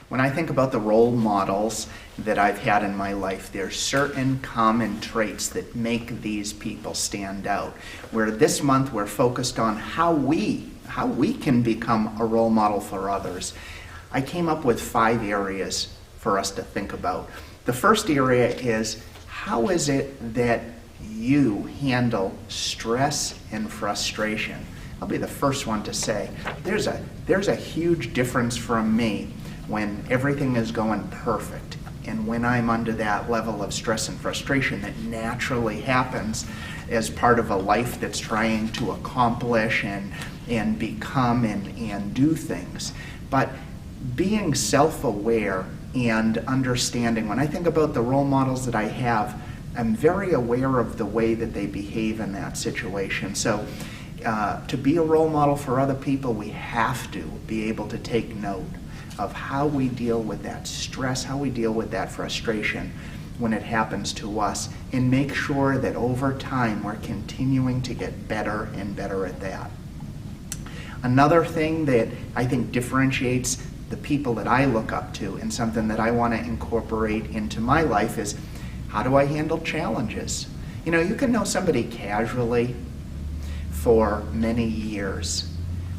When I think about the role models that I've had in my life, there's certain common traits that make these people stand out. Where this month we're focused on how we can become a role model for others. I came up with 5 areas for us to think about. The first area is, how is it that you handle stress and frustration? I'll be the first one to say, there's a huge difference from me when everything is going perfect and when I'm under that level of stress and frustration that naturally happens as part of a life that's trying to accomplish and become and do things. But being self-aware and understanding, when I think about the role models that I have, I'm very aware of the way that they behave in that situation. So to be a role model for other people, we have to be able to take note of how we deal with that stress, how we deal with that frustration when it happens to us, and make sure that over time we're continuing to get better and better at that. Another thing that I think differentiates the people that I look up to and something that I want to incorporate into my life is, how do I handle challenges? You know, you can know somebody casually for many years,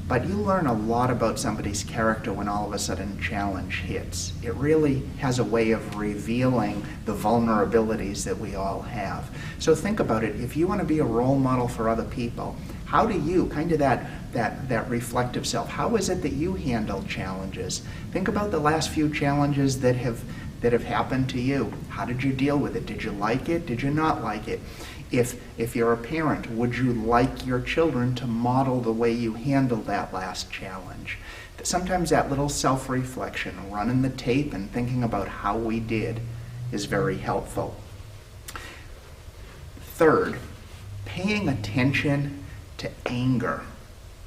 but you learn a lot about somebody's character when all of a sudden challenge hits. It really has a way of revealing the vulnerabilities that we all have. So think about it. If you want to be a role model for other people, how do you, kind of that reflective self, how is it that you handle challenges? Think about the last few challenges that have happened to you. How did you deal with it? Did you like it? Did you not like it? If you're a parent, would you like your children to model the way you handled that last challenge? Sometimes that little self-reflection, running the tape and thinking about how we did, is very helpful. Third, paying attention to anger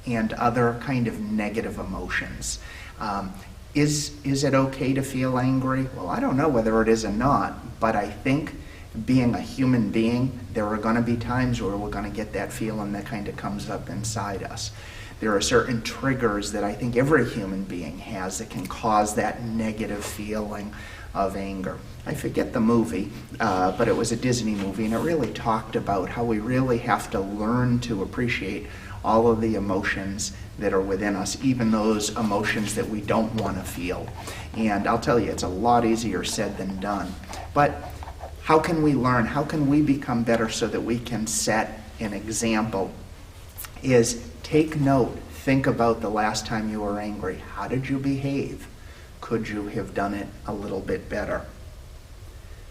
and other kind of negative emotions. Is it okay to feel angry? Well, I don't know whether it is or not, but I think being a human being, there are going to be times where we're going to get that feeling that kind of comes up inside us. There are certain triggers that I think every human being has that can cause that negative feeling of anger. I forget the movie, but it was a Disney movie, and it really talked about how we really have to learn to appreciate all of the emotions that are within us, even those emotions that we don't want to feel. And I'll tell you, it's a lot easier said than done. But how can we learn? How can we become better so that we can set an example? Is take note. Think about the last time you were angry. How did you behave? Could you have done it a little bit better?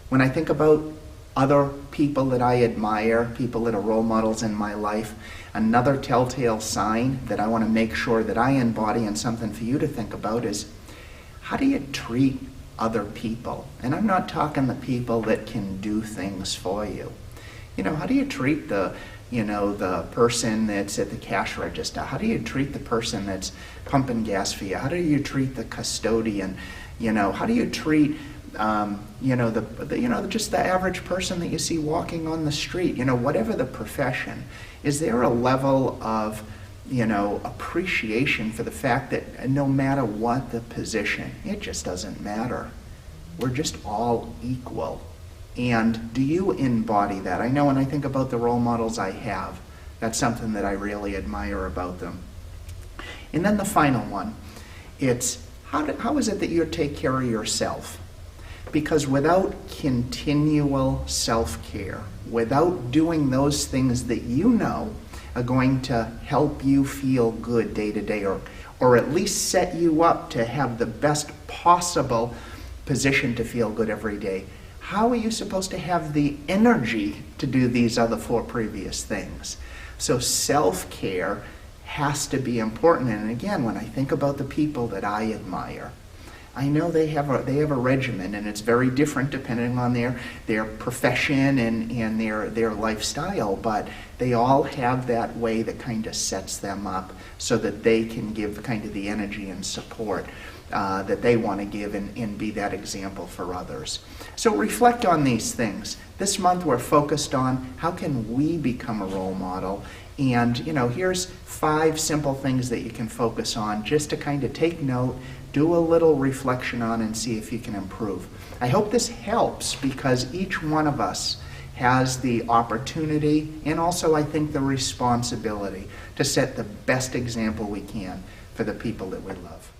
When I think about other people that I admire, people that are role models in my life, another telltale sign that I want to make sure that I embody, and something for you to think about, is how do you treat other people? And I'm not talking the people that can do things for you. You know, how do you treat the person that's at the cash register? How do you treat the person that's pumping gas for you? How do you treat the custodian? How do you treat just the average person that you see walking on the street? Whatever the profession, is there a level of appreciation for the fact that no matter what the position, it just doesn't matter. We're just all equal. And do you embody that? I know when I think about the role models I have, that's something that I really admire about them. And then the final one, it's how is it that you take care of yourself? Because without continual self-care, without doing those things that you know are going to help you feel good day to day, or at least set you up to have the best possible position to feel good every day, how are you supposed to have the energy to do these other 4 previous things? So self-care has to be important. And again, when I think about the people that I admire, I know they have a regimen, and it's very different depending on their profession and their lifestyle, but they all have that way that kind of sets them up so that they can give kind of the energy and support. that they want to give and be that example for others. So reflect on these things. This month we're focused on how can we become a role model. And, here's 5 simple things that you can focus on just to kind of take note, do a little reflection on, and see if you can improve. I hope this helps because each one of us has the opportunity and also, I think, the responsibility to set the best example we can for the people that we love.